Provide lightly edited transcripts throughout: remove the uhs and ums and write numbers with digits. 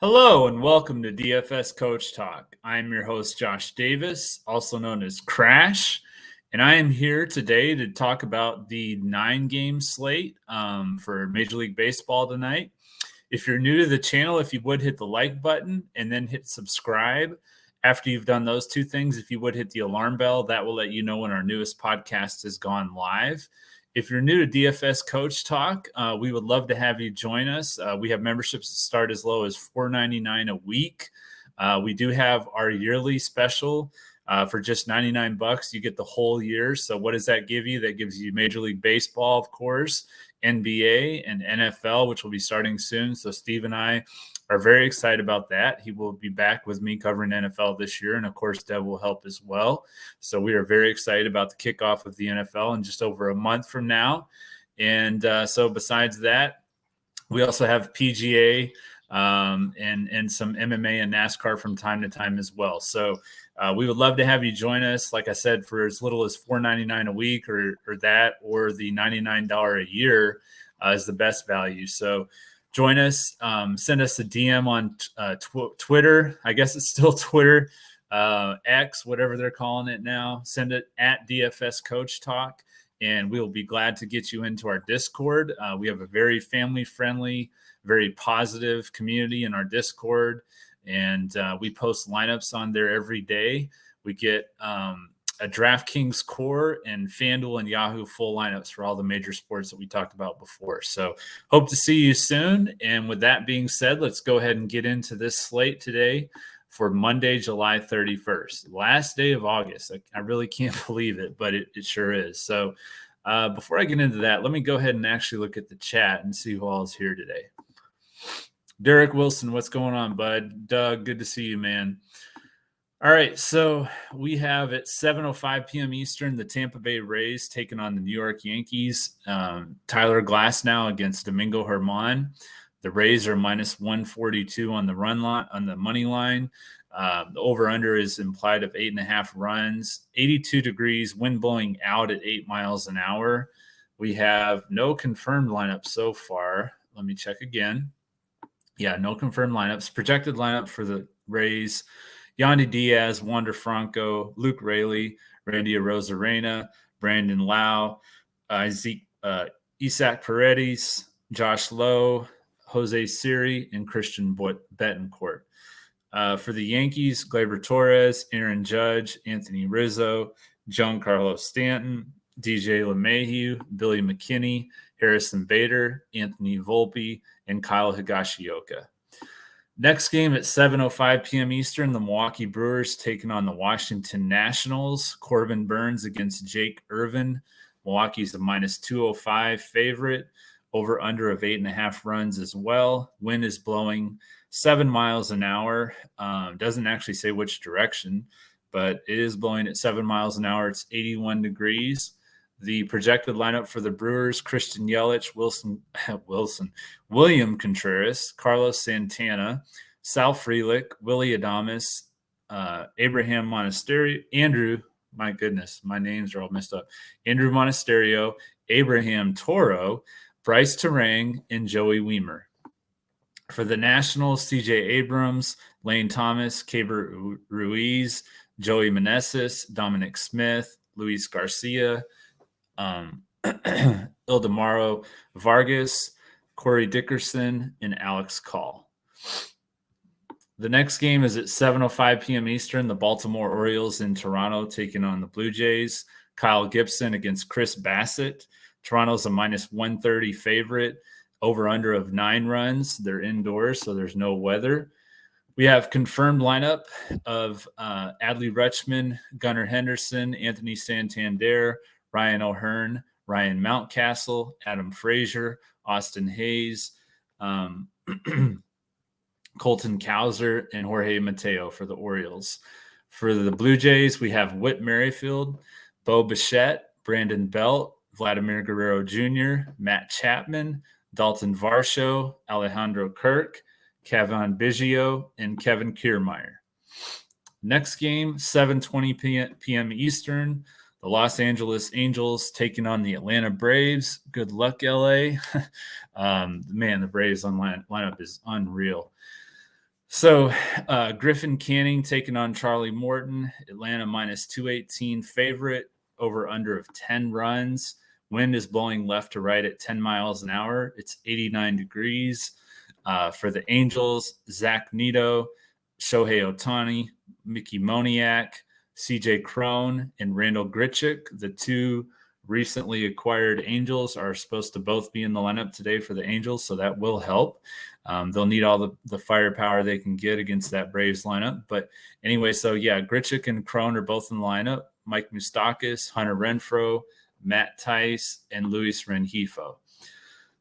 Hello and welcome to DFS Coach Talk. I'm your host, Josh Davis, also known as Crash, and I am here today to talk about the 9-game slate for Major League Baseball tonight. If you're new to the channel, if you would hit the like button and then hit subscribe. After you've done those two things, if you would hit the alarm bell, that will let you know when our newest podcast has gone live. If you're new to DFS Coach Talk, we would love to have you join us. We have memberships that start as low as $4.99 a week. We do have our yearly special for just $99. You get the whole year. So what does that give you? That gives you Major League Baseball, of course, NBA and NFL, which will be starting soon. So Steve and I are very excited about that. He will be back with me covering NFL this year. And of course, Deb will help as well. So we are very excited about the kickoff of the NFL in just over a month from now. And so besides that, we also have PGA and some MMA and NASCAR from time to time as well. So we would love to have you join us. Like I said, for as little as $4.99 a week or the $99 a year is the best value. So join us. Send us a DM on Twitter. I guess it's still Twitter, X, whatever they're calling it now. Send it at DFS Coach Talk, and we'll be glad to get you into our Discord. We have a very family-friendly, very positive community in our Discord, and we post lineups on there every day. We get a DraftKings core and FanDuel and Yahoo full lineups for all the major sports that we talked about before. So hope to see you soon. And with that being said, let's go ahead and get into this slate today for Monday, July 31st, last day of August. I really can't believe it, but it sure is. So before I get into that, let me go ahead and actually look at the chat and see who all is here today. Derek Wilson, what's going on, bud? Doug, good to see you, man. All right, so we have at 7:05 p.m. Eastern, the Tampa Bay Rays taking on the New York Yankees. Tyler Glasnow against Domingo Germán. The Rays are minus 142 on the run line, on the money line. The over/under is implied of 8.5 runs. 82 degrees, wind blowing out at 8 miles an hour. We have no confirmed lineups so far. Let me check again. Yeah, no confirmed lineups. Projected lineup for the Rays: Yandy Diaz, Wander Franco, Luke Raley, Randy Arozarena, Brandon Lau, Isaac Paredes, Josh Lowe, Jose Siri, and Christian Betancourt. For the Yankees, Gleyber Torres, Aaron Judge, Anthony Rizzo, Giancarlo Stanton, DJ LeMahieu, Billy McKinney, Harrison Bader, Anthony Volpe, and Kyle Higashioka. Next game at 7:05 p.m. Eastern, the Milwaukee Brewers taking on the Washington Nationals. Corbin Burns against Jake Irvin. Milwaukee's a minus 205 favorite. Over under of 8.5 runs as well. Wind is blowing 7 miles an hour. Doesn't actually say which direction, but it is blowing at 7 miles an hour. It's 81 degrees. The projected lineup for the Brewers: Christian Yelich, William Contreras, Carlos Santana, Sal Frelick, Willie Adames, Abraham Monasterio, Andrew, my goodness, my names are all messed up. Andrew Monasterio, Abraham Toro, Bryce Terang, and Joey Wiemer. For the Nationals, CJ Abrams, Lane Thomas, Keibert Ruiz, Joey Meneses, Dominic Smith, Luis Garcia, Ildemaro Vargas, Corey Dickerson, and Alex Call. The next game is at 7:05 p.m. Eastern. The Baltimore Orioles in Toronto taking on the Blue Jays. Kyle Gibson against Chris Bassett. Toronto's a minus 130 favorite. Over/under of 9 runs. They're indoors, so there's no weather. We have confirmed lineup of Adley Rutschman, Gunnar Henderson, Anthony Santander, Ryan O'Hearn, Ryan Mountcastle, Adam Frazier, Austin Hayes, Colton Cowser, and Jorge Mateo for the Orioles. For the Blue Jays, we have Whit Merrifield, Bo Bichette, Brandon Belt, Vladimir Guerrero Jr., Matt Chapman, Dalton Varsho, Alejandro Kirk, Kevin Biggio, and Kevin Kiermaier. Next game, 7:20 p.m. Eastern. The Los Angeles Angels taking on the Atlanta Braves. Good luck, LA. Man, the Braves lineup is unreal. So Griffin Canning taking on Charlie Morton. Atlanta minus 218 favorite, over under of 10 runs. Wind is blowing left to right at 10 miles an hour. It's 89 degrees. For the Angels, Zach Neto, Shohei Ohtani, Mickey Moniak, CJ Crone, and Randall Grichuk, the two recently acquired Angels, are supposed to both be in the lineup today for the Angels, so that will help. They'll need all the firepower they can get against that Braves lineup. But anyway, so yeah, Grichuk and Crone are both in the lineup. Mike Moustakas, Hunter Renfroe, Matt Tice, and Luis Rengifo.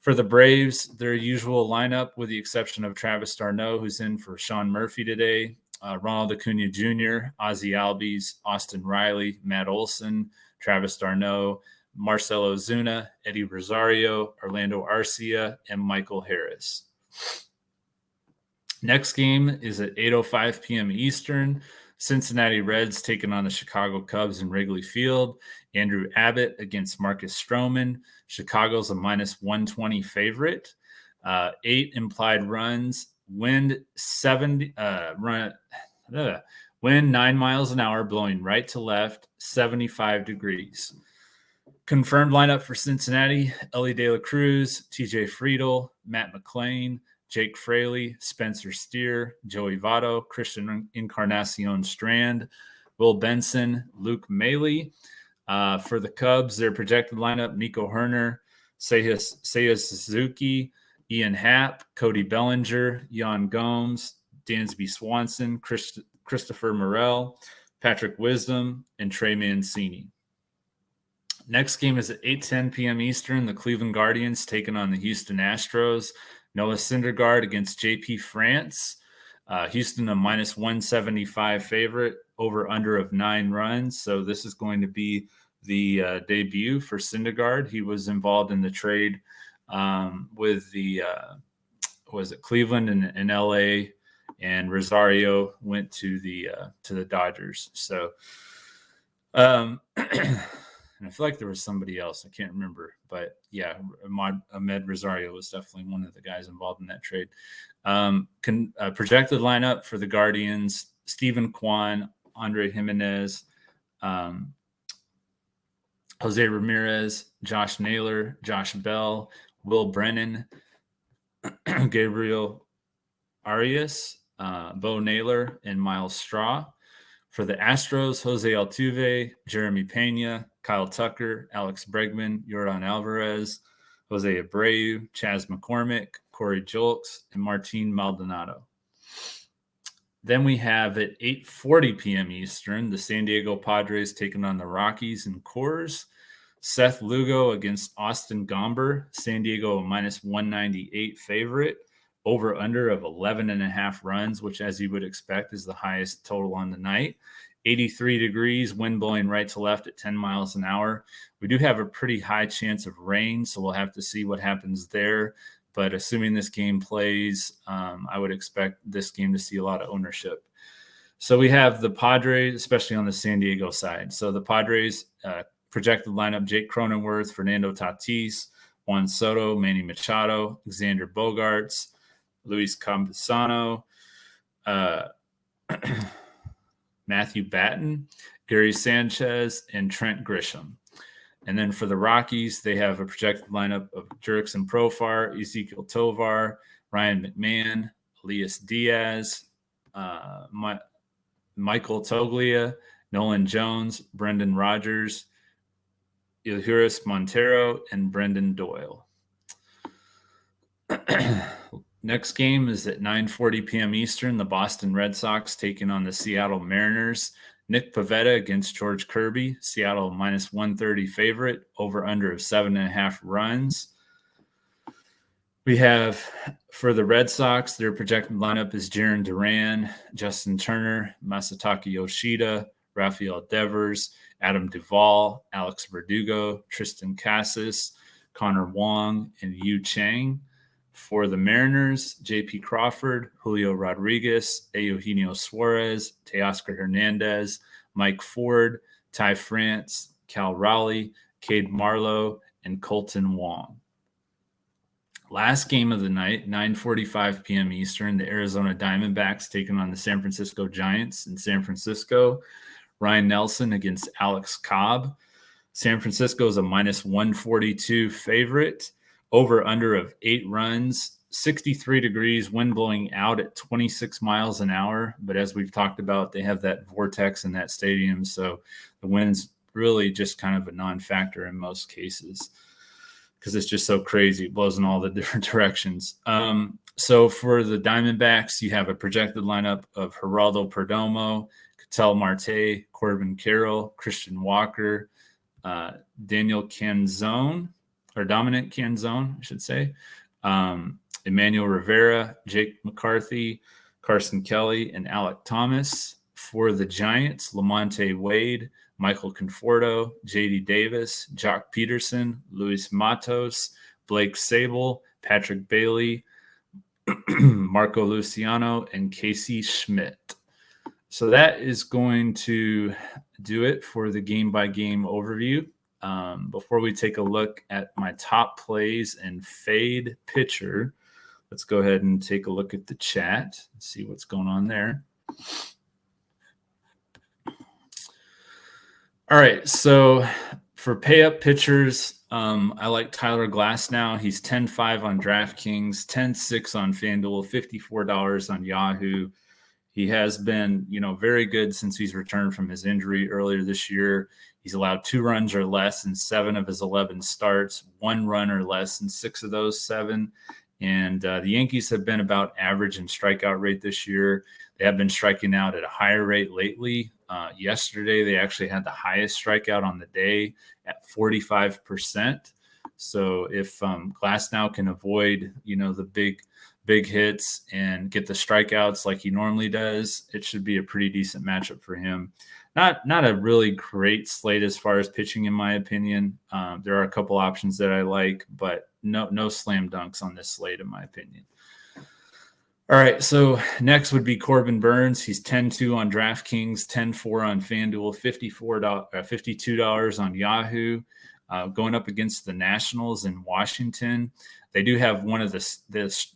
For the Braves, their usual lineup, with the exception of Travis d'Arnaud, who's in for Sean Murphy today, Ronald Acuna Jr., Ozzie Albies, Austin Riley, Matt Olson, Travis d'Arnaud, Marcelo Ozuna, Eddie Rosario, Orlando Arcia, and Michael Harris. Next game is at 8:05 p.m. Eastern. Cincinnati Reds taking on the Chicago Cubs in Wrigley Field. Andrew Abbott against Marcus Stroman. Chicago's a minus 120 favorite. 8 implied runs. Wind 9 miles an hour, blowing right to left, 75 degrees. Confirmed lineup for Cincinnati: Elly De La Cruz, TJ Friedl, Matt McClain, Jake Fraley, Spencer Steer, Joey Votto, Christian Encarnacion Strand, Will Benson, Luke Maile. For the Cubs, their projected lineup: Nico Herner, Seiya Suzuki, Ian Happ, Cody Bellinger, Yan Gomes, Dansby Swanson, Christopher Morel, Patrick Wisdom, and Trey Mancini. Next game is at 8:10 p.m. Eastern. The Cleveland Guardians taking on the Houston Astros. Noah Syndergaard against JP France. Houston a minus 175 favorite, over under of 9 runs. So this is going to be the debut for Syndergaard. He was involved in the trade with the Cleveland and LA, and Rosario went to the Dodgers. So and I feel like there was somebody else. I can't remember. But yeah, Ahmed Rosario was definitely one of the guys involved in that trade. Projected lineup for the Guardians: Stephen Kwan, Andre Jimenez, Jose Ramirez, Josh Naylor, Josh Bell, Will Brennan, Gabriel Arias, Bo Naylor, and Miles Straw. For the Astros, Jose Altuve, Jeremy Pena, Kyle Tucker, Alex Bregman, Yordan Alvarez, Jose Abreu, Chas McCormick, Corey Julks, and Martin Maldonado. Then we have at 8:40 p.m. Eastern, the San Diego Padres taking on the Rockies in Coors. Seth Lugo against Austin Gomber. San Diego a minus 198 favorite. Over under of 11.5 runs, which, as you would expect, is the highest total on the night. 83 degrees, wind blowing right to left at 10 miles an hour. We do have a pretty high chance of rain, so we'll have to see what happens there. But assuming this game plays, I would expect this game to see a lot of ownership. So we have the Padres, especially on the San Diego side. So the Padres projected lineup: Jake Cronenworth, Fernando Tatis, Juan Soto, Manny Machado, Xander Bogaerts, Luis Campusano, Matthew Batten, Gary Sanchez, and Trent Grisham. And then for the Rockies, they have a projected lineup of Jurickson Profar, Ezekiel Tovar, Ryan McMahon, Elias Diaz, Michael Toglia, Nolan Jones, Brendan Rodgers, Ilhuris Montero, and Brendan Doyle. Next game is at 9:40 p.m. Eastern. The Boston Red Sox taking on the Seattle Mariners. Nick Pivetta against George Kirby. Seattle minus 130 favorite, over under of 7.5 runs. We have, for the Red Sox, their projected lineup is Jarren Duran, Justin Turner, Masataka Yoshida, Rafael Devers, Adam Duvall, Alex Verdugo, Tristan Casas, Connor Wong, and Yu Chang. For the Mariners, J.P. Crawford, Julio Rodriguez, Eugenio Suarez, Teoscar Hernandez, Mike Ford, Ty France, Cal Raleigh, Cade Marlowe, and Colton Wong. Last game of the night, 9:45 p.m. Eastern, the Arizona Diamondbacks taking on the San Francisco Giants in San Francisco. Ryan Nelson against Alex Cobb. San Francisco is a minus 142 favorite. Over under of 8 runs, 63 degrees, wind blowing out at 26 miles an hour. But as we've talked about, they have that vortex in that stadium. So the wind's really just kind of a non-factor in most cases because it's just so crazy. It blows in all the different directions. So for the Diamondbacks, you have a projected lineup of Geraldo Perdomo, Ketel Marte, Corbin Carroll, Christian Walker, Dominic Canzone, I should say, Emmanuel Rivera, Jake McCarthy, Carson Kelly, and Alec Thomas. For the Giants, Lamonte Wade, Michael Conforto, J.D. Davis, Jock Peterson, Luis Matos, Blake Sable, Patrick Bailey, Marco Luciano, and Casey Schmidt. So that is going to do it for the game-by-game overview. Before we take a look at my top plays and fade pitcher, let's go ahead and take a look at the chat and see what's going on there. All right, so for pay-up pitchers, I like Tyler Glasnow. He's 10-5 on DraftKings, 10-6 on FanDuel, $54 on Yahoo. He has been, very good since he's returned from his injury earlier this year. He's allowed 2 runs or less in 7 of his 11 starts, 1 run or less in 6 of those 7. And the Yankees have been about average in strikeout rate this year. They have been striking out at a higher rate lately. Yesterday, they actually had the highest strikeout on the day at 45%. So if Glasnow can avoid, the big hits and get the strikeouts like he normally does, it should be a pretty decent matchup for him. Not a really great slate as far as pitching, in my opinion. There are a couple options that I like, but no slam dunks on this slate, in my opinion. All right, so next would be Corbin Burns. He's 10-2 on DraftKings, 10-4 on FanDuel, $52 on Yahoo. Going up against the Nationals in Washington. They do have one of the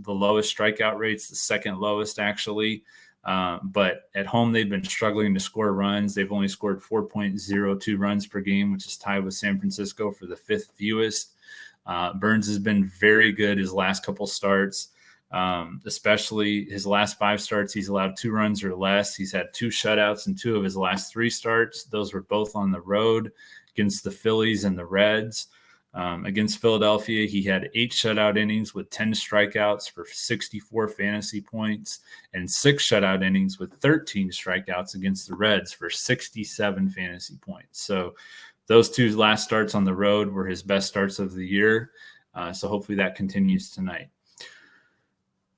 lowest strikeout rates, the second lowest actually. But at home, they've been struggling to score runs. They've only scored 4.02 runs per game, which is tied with San Francisco for the 5th fewest. Burns has been very good his last couple starts. Especially his last 5 starts, he's allowed 2 runs or less. He's had 2 shutouts in 2 of his last 3 starts. Those were both on the road against the Phillies and the Reds. Against Philadelphia, he had 8 shutout innings with 10 strikeouts for 64 fantasy points and 6 shutout innings with 13 strikeouts against the Reds for 67 fantasy points. So those 2 last starts on the road were his best starts of the year. So hopefully that continues tonight.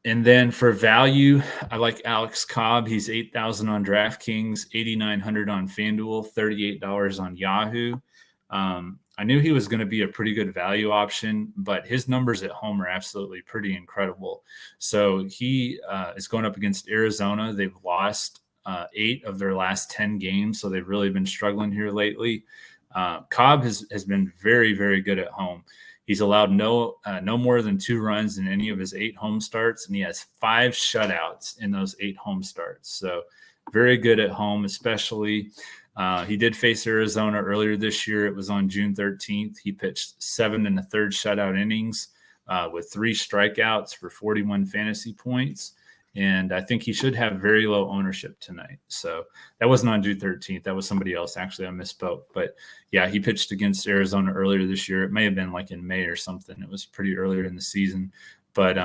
And then for value, I like Alex Cobb. He's 8,000 on DraftKings, 8,900 on FanDuel, $38 on Yahoo. I knew he was going to be a pretty good value option, but his numbers at home are absolutely pretty incredible. So he is going up against Arizona. They've lost 8 of their last 10 games, so they've really been struggling here lately. Cobb has been very, very good at home. He's allowed no more than 2 runs in any of his 8 home starts, and he has 5 shutouts in those 8 home starts. So very good at home, especially. He did face Arizona earlier this year. It was on June 13th. He pitched 7 1/3 shutout innings with 3 strikeouts for 41 fantasy points. And I think he should have very low ownership tonight. So that wasn't on June 13th. That was somebody else. Actually, I misspoke. But yeah, he pitched against Arizona earlier this year. It may have been like in May or something. It was pretty earlier in the season. But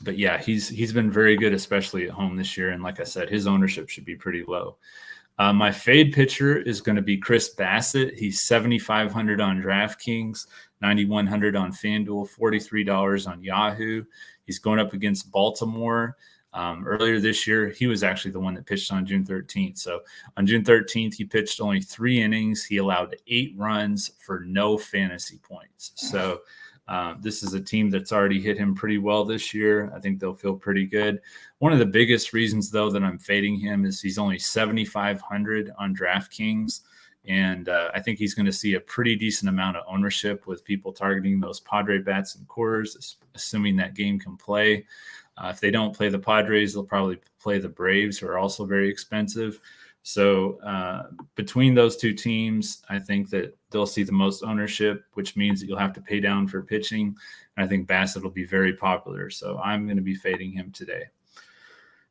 yeah, he's been very good, especially at home this year. And like I said, his ownership should be pretty low. My fade pitcher is going to be Chris Bassett. He's 7,500 on DraftKings, 9,100 on FanDuel, $43 on Yahoo. He's going up against Baltimore. Earlier this year, he was actually the one that pitched on June 13th. So on June 13th, he pitched only 3 innings. He allowed 8 runs for no fantasy points. So this is a team that's already hit him pretty well this year. I think they'll feel pretty good. One of the biggest reasons, though, that I'm fading him is he's only 7,500 on DraftKings. And I think he's going to see a pretty decent amount of ownership with people targeting those Padre bats and Coors, assuming that game can play. If they don't play the Padres, they'll probably play the Braves, who are also very expensive. So between those two teams, I think that they'll see the most ownership, which means that you'll have to pay down for pitching. And I think Bassett will be very popular. So I'm going to be fading him today.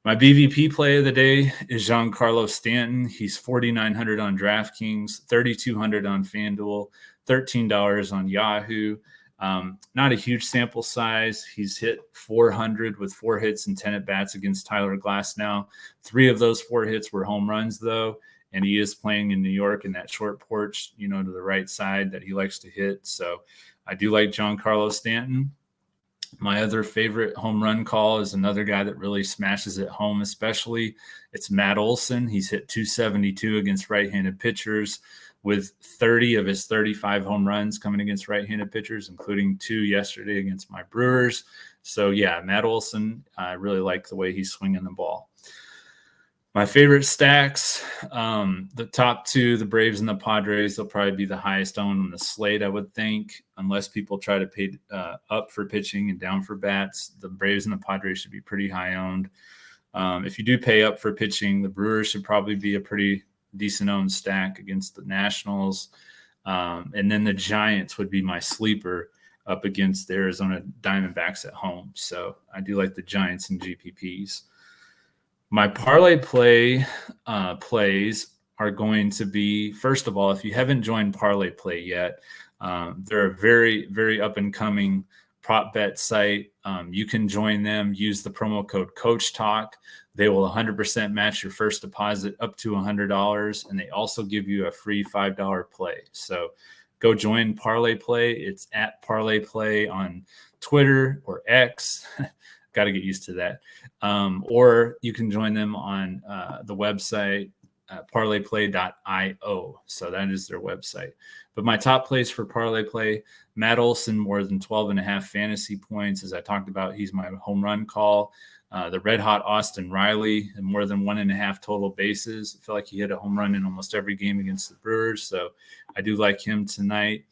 My BVP play of the day is Giancarlo Stanton. He's $4,900 on DraftKings, $3,200 on FanDuel, $13 on Yahoo. Not a huge sample size. He's hit 400 with 4 hits and 10 at-bats against Tyler Glasnow. 3 of those 4 hits were home runs, though, and he is playing in New York in that short porch, to the right side that he likes to hit. So I do like Giancarlo Stanton. My other favorite home run call is another guy that really smashes at home, especially. It's Matt Olson. He's hit 272 against right-handed pitchers, with 30 of his 35 home runs coming against right-handed pitchers, including 2 yesterday against my Brewers. So, yeah, Matt Olson, I really like the way he's swinging the ball. My favorite stacks, the top 2, the Braves and the Padres, they'll probably be the highest owned on the slate, I would think, unless people try to pay up for pitching and down for bats. The Braves and the Padres should be pretty high owned. If you do pay up for pitching, the Brewers should probably be a pretty decent owned stack against the Nationals. And then the Giants would be my sleeper up against the Arizona Diamondbacks at home. So I do like the Giants and GPPs. My parlay play plays are going to be, first of all, if you haven't joined ParlayPlay yet, they're a very, very up and coming prop bet site. You can join them, use the promo code Coach Talk. They will 100% match your first deposit up to $100, and they also give you a free $5 play. So go join ParlayPlay. It's at ParlayPlay on Twitter or X. Got to get used to that. Or you can join them on the website, parlayplay.io. So that is their website. But my top plays for ParlayPlay, Matt Olson, more than 12.5 fantasy points. As I talked about, he's my home run call. The red hot Austin Riley, and more than 1.5 total bases. I feel like he hit a home run in almost every game against the Brewers. So I do like him tonight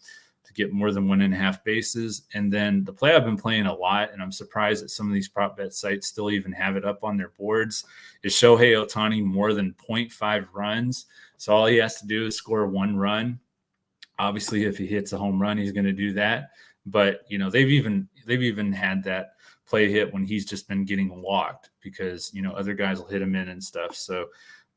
to get more than 1.5 bases. And then the play I've been playing a lot, and I'm surprised that some of these prop bet sites still even have it up on their boards, is Shohei Ohtani more than 0.5 runs. So all he has to do is score 1 run. Obviously, if he hits a home run, he's going to do that. But they've even had that play hit when he's just been getting walked because other guys will hit him in and stuff. So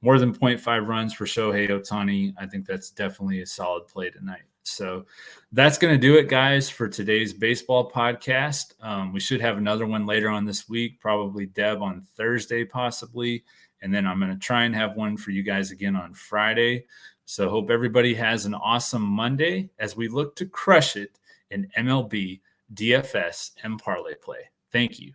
more than 0.5 runs for Shohei Ohtani, I think that's definitely a solid play tonight. So that's going to do it, guys, for today's baseball podcast. We should have another one later on this week, probably Deb on Thursday, possibly. And then I'm going to try and have one for you guys again on Friday. So hope everybody has an awesome Monday as we look to crush it in MLB, DFS, and ParlayPlay. Thank you.